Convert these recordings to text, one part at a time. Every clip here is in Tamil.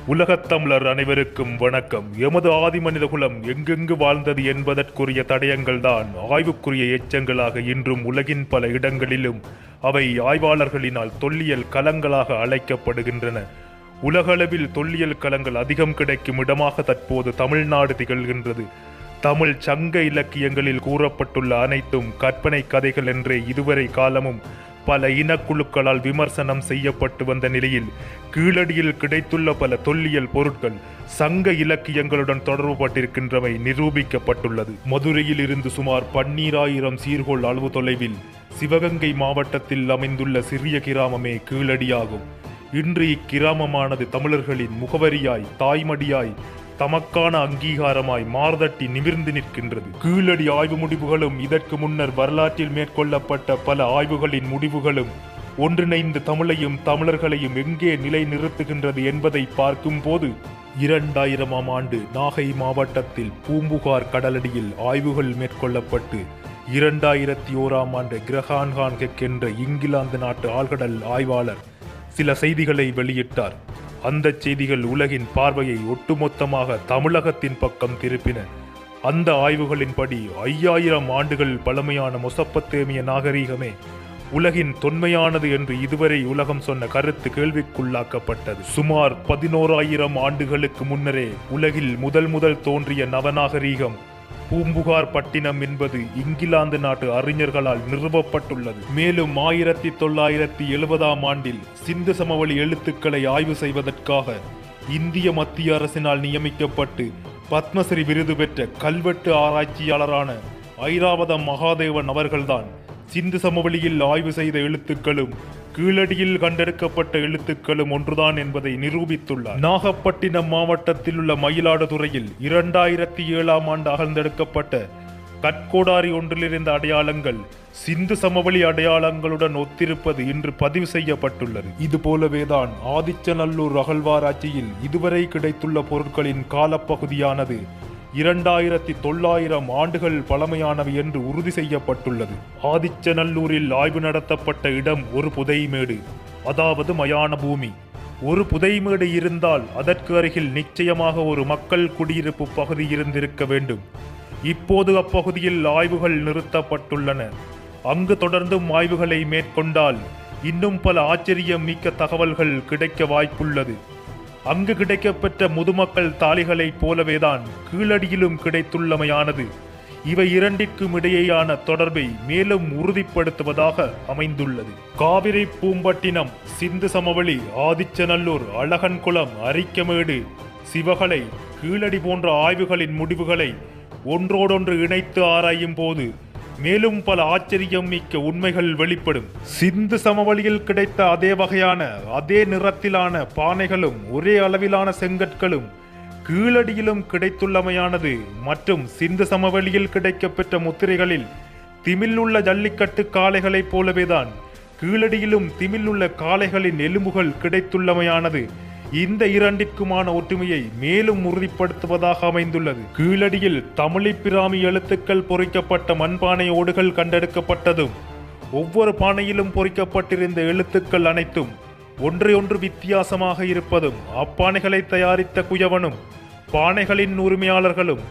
உலகத் தமிழர் அனைவருக்கும் வணக்கம். எமது ஆதிமனித குலம் எங்கெங்கு வாழ்ந்தது என்பதற்குரிய தடயங்கள்தான் ஆய்வுக்குரிய எச்சங்களாக இன்றும் உலகின் பல இடங்களிலும் அவை ஆய்வாளர்களினால் தொல்லியல் களங்களாக அழைக்கப்படுகின்றன. உலகளவில் தொல்லியல் களங்கள் அதிகம் கிடைக்கும் இடமாக தற்போது தமிழ்நாடு திகழ்கின்றது. தமிழ் சங்க இலக்கியங்களில் கூறப்பட்டுள்ள அனைத்தும் கற்பனை கதைகள் என்றே இதுவரை காலமும் பல இனக்குழுக்களால் விமர்சனம் செய்யப்பட்டு வந்த நிலையில் கீழடியில் கிடைத்துள்ள பல தொல்லியல் பொருட்கள் சங்க இலக்கியங்களுடன் தொடர்புபட்டிருக்கின்றவை நிரூபிக்கப்பட்டுள்ளது. மதுரையில் இருந்து சுமார் 12,000 சீர்கோள் அளவு தொலைவில் சிவகங்கை மாவட்டத்தில் அமைந்துள்ள சிறிய கிராமமே கீழடியாகும். இன்று இக்கிராமமானது தமிழர்களின் முகவரியாய், தாய்மடியாய், தமக்கான அங்கீகாரமாய் மார்தட்டி நிமிர்ந்து நிற்கின்றது. கீழடி ஆய்வு முடிவுகளும் இதற்கு முன்னர் வரலாற்றில் மேற்கொள்ளப்பட்ட பல ஆய்வுகளின் முடிவுகளும் ஒன்றிணைந்து தமிழையும் தமிழர்களையும் எங்கே நிலை நிறுத்துகின்றது என்பதை பார்க்கும் போது 2000ஆம் ஆண்டு நாகை மாவட்டத்தில் பூம்புகார் கடலடியில் ஆய்வுகள் மேற்கொள்ளப்பட்டு 2001ஆம் ஆண்டு கிரஹான் ஹான்கெக் என்ற இங்கிலாந்து நாட்டு ஆழ்கடல் ஆய்வாளர் சில செய்திகளை வெளியிட்டார். அந்த செய்திகள் உலகின் பார்வையை ஒட்டுமொத்தமாக தமிழகத்தின் பக்கம் திருப்பின. அந்த ஆய்வுகளின்படி 5000 ஆண்டுகள் பழமையான மெசொப்பொத்தேமிய நாகரீகமே உலகின் தொன்மையானது என்று இதுவரை உலகம் சொன்ன கருத்து கேள்விக்குள்ளாக்கப்பட்டது. சுமார் 11,000 ஆண்டுகளுக்கு முன்னரே உலகில் முதல் தோன்றிய நவநாகரீகம் பூம்புகார் பட்டினம் என்பது இங்கிலாந்து நாட்டு அறிஞர்களால் நிறுவப்பட்டுள்ளது. மேலும் 1970ஆம் ஆண்டில் சிந்து சமவெளி எழுத்துக்களை ஆய்வு செய்வதற்காக இந்திய மத்திய அரசினால் நியமிக்கப்பட்டு பத்மஸ்ரீ விருது பெற்ற கல்வெட்டு ஆராய்ச்சியாளரான ஐராவதம் மகாதேவன் அவர்கள்தான் சிந்து சமவெளியில் ஆய்வு செய்த எழுத்துக்களும் கீழடியில் கண்டெடுக்கப்பட்ட எழுத்துக்களும் ஒன்றுதான் என்பதை நிரூபித்துள்ளார். நாகப்பட்டினம் மாவட்டத்தில் உள்ள மயிலாடுதுறையில் 2007ஆம் ஆண்டு அகழ்ந்தெடுக்கப்பட்ட கற்கோடாரி ஒன்றிலிருந்த அடையாளங்கள் சிந்து சமவெளி அடையாளங்களுடன் ஒத்திருப்பது இன்று பதிவு செய்யப்பட்டுள்ளது. இதுபோலவேதான் ஆதிச்சநல்லூர் அகழ்வாராய்ச்சியில் இதுவரை கிடைத்துள்ள பொருட்களின் காலப்பகுதியானது 2900 ஆண்டுகள் பழமையானவை என்று உறுதி செய்யப்பட்டுள்ளது. ஆதிச்சநல்லூரில் ஆய்வு நடத்தப்பட்ட இடம் ஒரு புதைமேடு, அதாவது மயான பூமி. ஒரு புதைமேடு இருந்தால் அதற்கு அருகில் நிச்சயமாக ஒரு மக்கள் குடியிருப்பு பகுதி இருந்திருக்க வேண்டும். இப்போது அப்பகுதியில் ஆய்வுகள் நிறுத்தப்பட்டுள்ளன. அங்கு தொடர்ந்தும் ஆய்வுகளை மேற்கொண்டால் இன்னும் பல ஆச்சரியம் மிக்க தகவல்கள் கிடைக்க வாய்ப்புள்ளது. அங்கு கிடைக்கப்பெற்ற முதுமக்கள் தாளிகளைப் போலவேதான் கீழடியிலும் கிடைத்துள்ளமையானது இவை இரண்டிற்கும் இடையேயான தொடர்பை மேலும் உறுதிப்படுத்துவதாக அமைந்துள்ளது. காவிரி பூம்பட்டினம், சிந்து சமவெளி, ஆதிச்சநல்லூர், அழகன்குளம், அரிக்கமேடு, சிவகலை, கீழடி போன்ற ஆய்வுகளின் முடிவுகளை ஒன்றோடொன்று இணைத்து ஆராயும் போது மேலும் பல ஆச்சரியம் மிக்க உண்மைகள் வெளிப்படும். சிந்து சமவெளியில் கிடைத்த அதே வகையான, அதே நிறத்திலான பானைகளும் ஒரே அளவிலான செங்கற்களும் கீழடியிலும் கிடைத்துள்ளமையானது மற்றும் சிந்து சமவெளியில் கிடைக்கப்பெற்ற முத்திரைகளில் திமில்லுள்ள ஜல்லிக்கட்டு காளைகளைப் போலவேதான் கீழடியிலும் திமில்லுள்ள காளைகளின் எலும்புகள் கிடைத்துள்ளமையானது இந்த இரண்டிற்குமான ஒற்றுமையை மேலும் உறுதிப்படுத்துவதாக அமைந்துள்ளது. கீழடியில் தமிழி பிராமி எழுத்துக்கள் பொறிக்கப்பட்ட மண்பானை ஓடுகள் கண்டெடுக்கப்பட்டதும் ஒவ்வொரு பானையிலும் பொறிக்கப்பட்டிருந்த எழுத்துக்கள் அனைத்தும் ஒன்றையொன்று வித்தியாசமாக இருப்பதும் அப்பானைகளை தயாரித்த குயவனும் பானைகளின் உரிமையாளர்களும்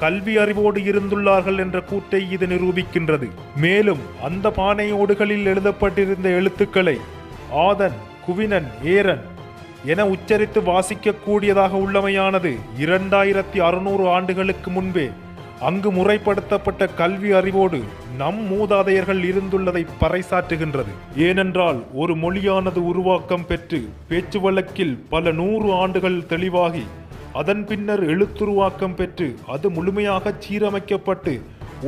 கல்வி அறிவோடு இருந்துள்ளார்கள் என்ற கூற்றை இது நிரூபிக்கின்றது. மேலும் அந்த பானை ஓடுகளில் எழுதப்பட்டிருந்த எழுத்துக்களை ஆதன், குவினன், ஏரன் என உச்சரித்து வாசிக்கக்கூடியதாக உள்ளமையானது 2600 ஆண்டுகளுக்கு முன்பே அங்கு முறைப்படுத்தப்பட்ட கல்வி அறிவோடு நம் மூதாதையர்கள் இருந்துள்ளதை பறைசாற்றுகின்றது. ஏனென்றால் ஒரு மொழியானது உருவாக்கம் பெற்று பேச்சு வழக்கில் பல 100 ஆண்டுகள் தெளிவாகி அதன் பின்னர் எழுத்துருவாக்கம் பெற்று அது முழுமையாக சீரமைக்கப்பட்டு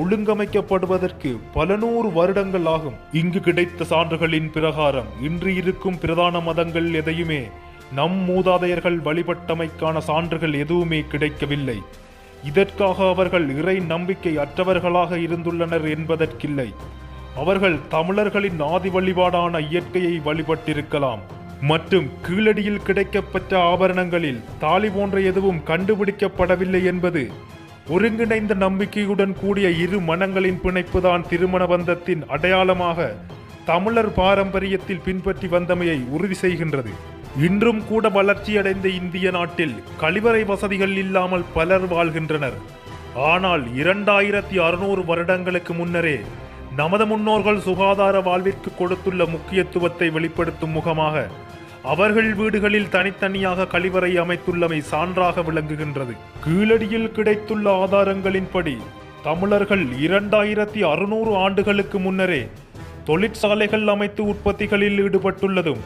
ஒழுங்கமைக்கப்படுவதற்கு பல 100 வருடங்கள் ஆகும். இங்கு கிடைத்த சான்றுகளின் பிரகாரம் இன்று இருக்கும் பிரதான மதங்கள் எதையுமே நம் மூதாதையர்கள் வழிபட்டமைக்கான சான்றுகள் எதுவுமே கிடைக்கவில்லை. இதற்காக அவர்கள் இறை நம்பிக்கை அற்றவர்களாக இருந்துள்ளனர் என்பதற்கில்லை. அவர்கள் தமிழர்களின் ஆதி வழிபாடான இயற்கையை வழிபட்டிருக்கலாம். மற்றும் கீழடியில் கிடைக்கப்பெற்ற ஆபரணங்களில் தாலி போன்ற எதுவும் கண்டுபிடிக்கப்படவில்லை என்பது ஒருங்கிணைந்த நம்பிக்கையுடன் கூடிய இரு மனங்களின் பிணைப்புதான் திருமண பந்தத்தின் அடையாளமாக தமிழர் பாரம்பரியத்தில் பின்பற்றி வந்தமையை உறுதி செய்கின்றது. இன்றும் கூட வளர்ச்சியடைந்த இந்திய நாட்டில் கழிவறை வசதிகள் இல்லாமல் பலர் வாழ்கின்றனர். ஆனால் 2600 வருடங்களுக்கு முன்னரே நமது முன்னோர்கள் சுகாதார வாழ்விற்கு கொடுத்துள்ள முக்கியத்துவத்தை வெளிப்படுத்தும் முகமாக அவர்கள் வீடுகளில் தனித்தனியாக கழிவறை அமைத்துள்ளமை சான்றாக விளங்குகின்றது. கீழடியில் கிடைத்துள்ள ஆதாரங்களின்படி தமிழர்கள் 2600 ஆண்டுகளுக்கு முன்னரே தொழிற்சாலைகள் அமைத்து உற்பத்திகளில் ஈடுபட்டுள்ளதும்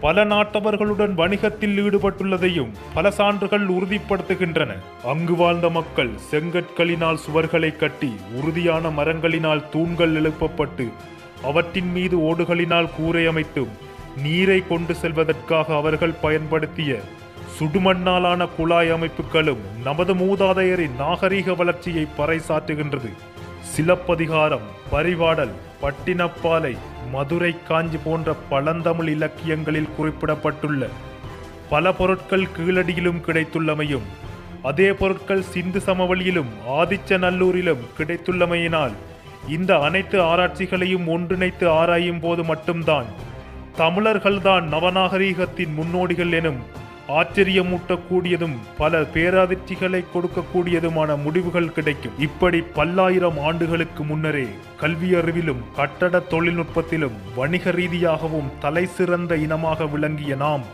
பல நாட்டவர்களுடன் வணிகத்தில் ஈடுபட்டுள்ளதையும் பல சான்றுகள் உறுதிப்படுத்துகின்றன. அங்கு வாழ்ந்த மக்கள் செங்கற்களினால் சுவர்களை கட்டி உறுதியான மரங்களினால் தூண்கள் எழுப்பப்பட்டு அவற்றின் மீது ஓடுகளினால் கூரை அமைத்தும் நீரை கொண்டு செல்வதற்காக அவர்கள் பயன்படுத்திய சுடுமண்ணாலான குழாய் அமைப்புகளும் நமது மூதாதையரின் நாகரீக வளர்ச்சியை பறைசாற்றுகின்றது. சிலப்பதிகாரம், பரிபாடல், பட்டினப்பாலை, மதுரை, காஞ்சி போன்ற பழந்தமிழ் இலக்கியங்களில் குறிப்பிடப்பட்டுள்ள பல பொருட்கள் கீழடியிலும் கிடைத்துள்ளமையும் அதே பொருட்கள் சிந்து சமவெளியிலும் ஆதிச்சநல்லூரிலும் கிடைத்துள்ளமையினால் இந்த அனைத்து ஆராய்ச்சிகளையும் ஒன்றிணைத்து ஆராயும் போது மட்டும்தான் தமிழர்கள்தான் நவநாகரீகத்தின் முன்னோடிகள் எனும் ஆச்சரியமூட்டக்கூடியதும் பல பேரதிர்ச்சிகளை கொடுக்கக்கூடியதுமான முடிவுகள் கிடைக்கும். இப்படி பல்லாயிரம் ஆண்டுகளுக்கு முன்னரே கல்வியறிவிலும் கட்டட தொழில்நுட்பத்திலும் வணிக ரீதியாகவும் தலை சிறந்த இனமாக விளங்கிய நாம்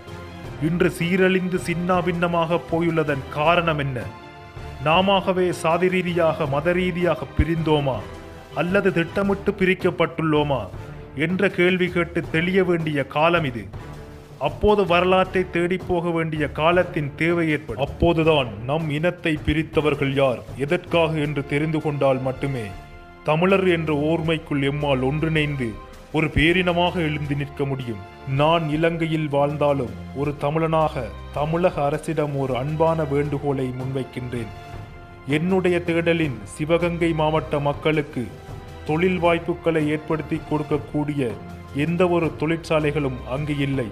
இன்று சீரழிந்து சின்னாபின்னமாக போயுள்ளதன் காரணம் என்ன? நாமவே சாதி ரீதியாக மத ரீதியாக பிரிந்தோமா அல்லது திட்டமிட்டு பிரிக்கப்பட்டுள்ளோமா என்ற கேள்வி கேட்டு தெளிய வேண்டிய காலம் இது. அப்போது வரலாற்றை தேடி போக வேண்டிய காலத்தின் தேவை ஏற்படும். அப்போதுதான் நம் இனத்தை பிரித்தவர்கள் யார், எதற்காக என்று தெரிந்து கொண்டால் மட்டுமே தமிழர் என்ற ஓர்மைக்குள் எம்மால் ஒன்றிணைந்து ஒரு பேரினமாக எழுந்து நிற்க முடியும். நான் இலங்கையில் வாழ்ந்தாலும் ஒரு தமிழனாக தமிழக அரசிடம் ஒரு அன்பான வேண்டுகோளை முன்வைக்கின்றேன். என்னுடைய தேடலின் சிவகங்கை மாவட்ட மக்களுக்கு தொழில் வாய்ப்புகளை ஏற்படுத்தி கொடுக்கக்கூடிய எந்த ஒரு தொழிற்சாலைகளும் அங்கு இல்லை.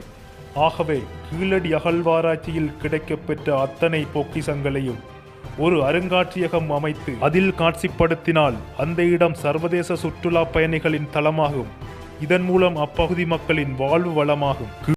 ஆகவே கீழடி அகழ்வாராய்ச்சியில் கிடைக்கப்பெற்ற அத்தனை பொக்கிஷங்களையும் ஒரு அருங்காட்சியகம் அமைத்து அதில் காட்சிப்படுத்தினால் அந்த இடம் சர்வதேச சுற்றுலா பயணிகளின் தளமாகும். இதன் மூலம் அப்பகுதி மக்களின் வாழ்வு வளமாகும்.